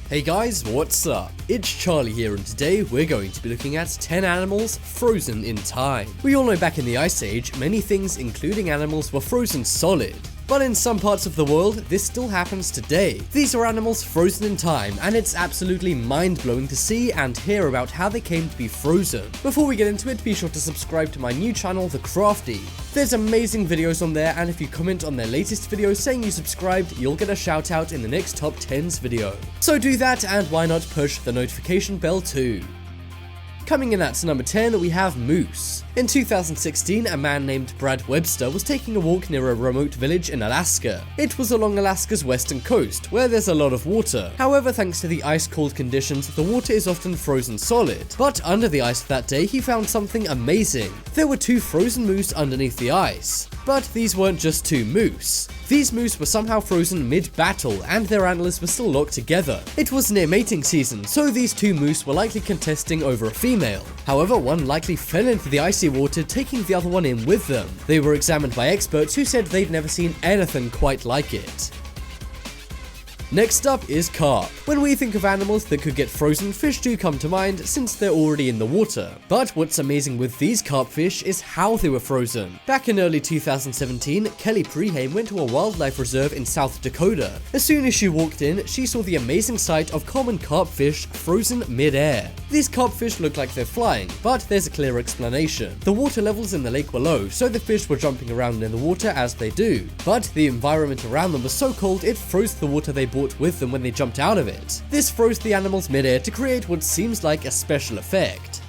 Hey guys, what's up? It's Charlie here, and today we're going to be looking at 10 animals frozen in time. We all know back in the Ice Age, many things including animals were frozen solid. But in some parts of the world, this still happens today. These are animals frozen in time, and it's absolutely mind-blowing to see and hear about how they came to be frozen. Before we get into it, be sure to subscribe to my new channel, The Crafty. There's amazing videos on there, and if you comment on their latest video saying you subscribed, you'll get a shout out in the next Top 10s video. So do that, and why not push the notification bell too. Coming in at number 10, we have moose. In 2016, a man named Brad Webster was taking a walk near a remote village in Alaska. It was along Alaska's western coast, where there's a lot of water. However, thanks to the ice-cold conditions, the water is often frozen solid. But under the ice that day, he found something amazing. There were 2 frozen moose underneath the ice. But these weren't just 2 moose. These moose were somehow frozen mid-battle, and their antlers were still locked together. It was near mating season, so these 2 moose were likely contesting over a female. However, one likely fell into the icy water, taking the other one in with them. They were examined by experts who said they'd never seen anything quite like it. Next up is carp. When we think of animals that could get frozen, fish do come to mind since they're already in the water. But what's amazing with these carp fish is how they were frozen. Back in early 2017, Kelly Preheim went to a wildlife reserve in South Dakota. As soon as she walked in, she saw the amazing sight of common carp fish frozen mid-air. These carp fish look like they're flying, but there's a clear explanation. The water levels in the lake were low, so the fish were jumping around in the water as they do. But the environment around them was so cold it froze the water they brought with them when they jumped out of it. This froze the animals mid-air to create what seems like a special effect.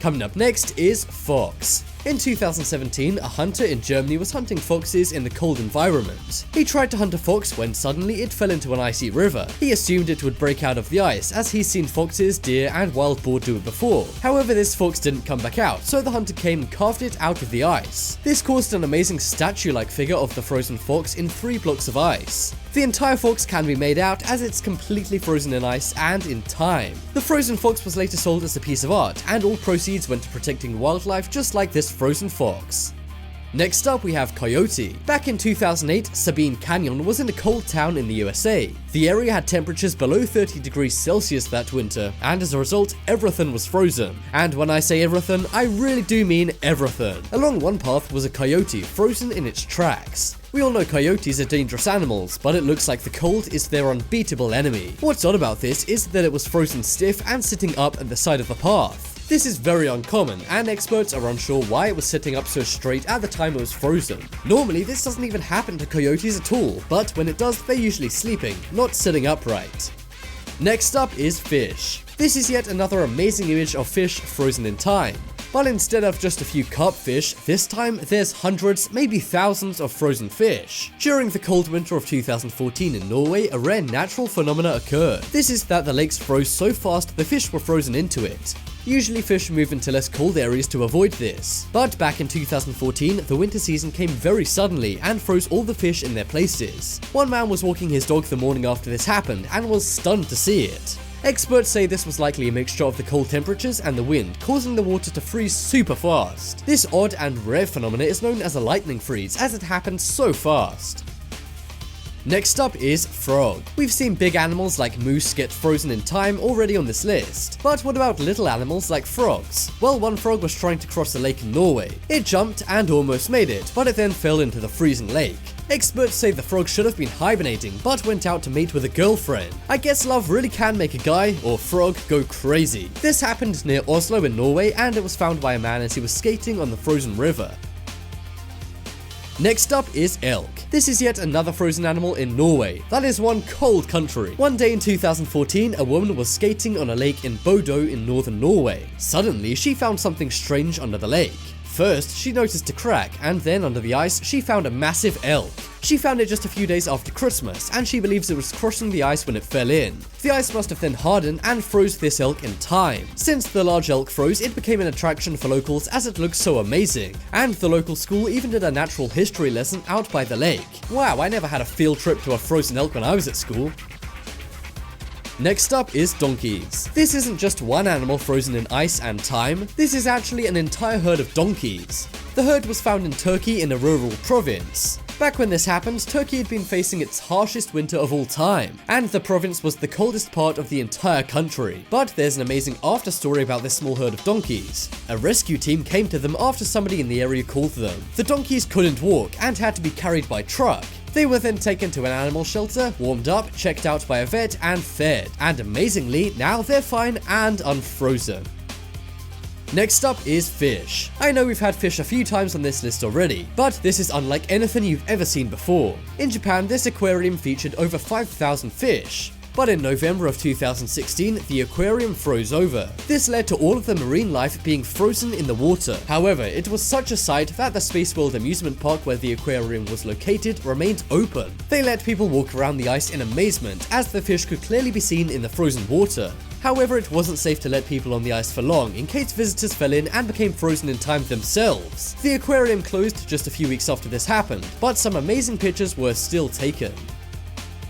Coming up next is fox. In 2017, a hunter in Germany was hunting foxes in the cold environment. He tried to hunt a fox when suddenly it fell into an icy river. He assumed it would break out of the ice, as he's seen foxes, deer, and wild boar do it before. However, this fox didn't come back out, so the hunter came and carved it out of the ice. This caused an amazing statue-like figure of the frozen fox in 3 blocks of ice. The entire fox can be made out as it's completely frozen in ice and in time. The frozen fox was later sold as a piece of art, and all proceeds went to protecting wildlife just like this frozen fox. Next up, we have coyote. Back in 2008, Sabine Canyon was in a cold town in the USA. The area had temperatures below 30 degrees Celsius that winter, and as a result, everything was frozen. And when I say everything, I really do mean everything. Along one path was a coyote frozen in its tracks. We all know coyotes are dangerous animals, but it looks like the cold is their unbeatable enemy. What's odd about this is that it was frozen stiff and sitting up at the side of the path. This is very uncommon, and experts are unsure why it was sitting up so straight at the time it was frozen. Normally, this doesn't even happen to coyotes at all, but when it does, they're usually sleeping, not sitting upright. Next up is fish. This is yet another amazing image of fish frozen in time. But instead of just a few carp fish, this time there's hundreds, maybe thousands of frozen fish. During the cold winter of 2014 in Norway, a rare natural phenomena occurred. This is that the lakes froze so fast the fish were frozen into it. Usually fish move into less cold areas to avoid this. But back in 2014, the winter season came very suddenly and froze all the fish in their places. One man was walking his dog the morning after this happened and was stunned to see it. Experts say this was likely a mixture of the cold temperatures and the wind, causing the water to freeze super fast. This odd and rare phenomenon is known as a lightning freeze, as it happens so fast. Next up is frog. We've seen big animals like moose get frozen in time already on this list. But what about little animals like frogs? Well, one frog was trying to cross a lake in Norway. It jumped and almost made it, but it then fell into the freezing lake. Experts say the frog should have been hibernating, but went out to mate with a girlfriend. I guess love really can make a guy, or frog, go crazy. This happened near Oslo in Norway, and it was found by a man as he was skating on the frozen river. Next up is elk. This is yet another frozen animal in Norway. That is one cold country. One day in 2014, a woman was skating on a lake in Bodo in northern Norway. Suddenly, she found something strange under the lake. First, she noticed a crack, and then under the ice, she found a massive elk. She found it just a few days after Christmas, and she believes it was crossing the ice when it fell in. The ice must have then hardened and froze this elk in time. Since the large elk froze, it became an attraction for locals as it looks so amazing. And the local school even did a natural history lesson out by the lake. Wow, I never had a field trip to a frozen elk when I was at school. Next up is donkeys. This isn't just one animal frozen in ice and time, this is actually an entire herd of donkeys. The herd was found in Turkey in a rural province. Back when this happened, Turkey had been facing its harshest winter of all time, and the province was the coldest part of the entire country. But there's an amazing after story about this small herd of donkeys. A rescue team came to them after somebody in the area called them. The donkeys couldn't walk and had to be carried by truck. They were then taken to an animal shelter, warmed up, checked out by a vet, and fed. And amazingly, now they're fine and unfrozen. Next up is fish. I know we've had fish a few times on this list already, but this is unlike anything you've ever seen before. In Japan, this aquarium featured over 5,000 fish. But in November of 2016, the aquarium froze over. This led to all of the marine life being frozen in the water. However, it was such a sight that the Space World amusement park where the aquarium was located remained open. They let people walk around the ice in amazement, as the fish could clearly be seen in the frozen water. However, it wasn't safe to let people on the ice for long in case visitors fell in and became frozen in time themselves. The aquarium closed just a few weeks after this happened, but some amazing pictures were still taken.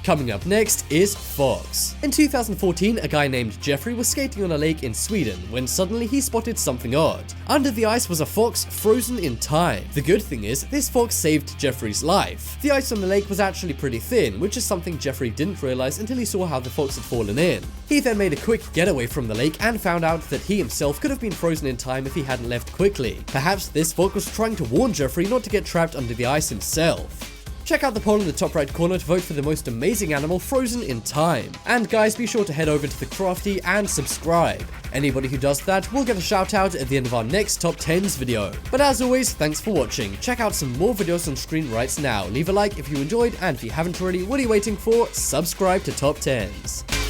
Coming up next is fox. In 2014, a guy named Jeffrey was skating on a lake in Sweden when suddenly he spotted something odd. Under the ice was a fox frozen in time. The good thing is, this fox saved Jeffrey's life. The ice on the lake was actually pretty thin, which is something Jeffrey didn't realize until he saw how the fox had fallen in. He then made a quick getaway from the lake and found out that he himself could have been frozen in time if he hadn't left quickly. Perhaps this fox was trying to warn Jeffrey not to get trapped under the ice himself. Check out the poll in the top right corner to vote for the most amazing animal frozen in time. And guys, be sure to head over to the Crafty and subscribe. Anybody who does that will get a shout out at the end of our next top 10s video. But as always, thanks for watching. Check out some more videos on screen right now. Leave a like if you enjoyed, and if you haven't already, what are you waiting for? Subscribe to Top 10s.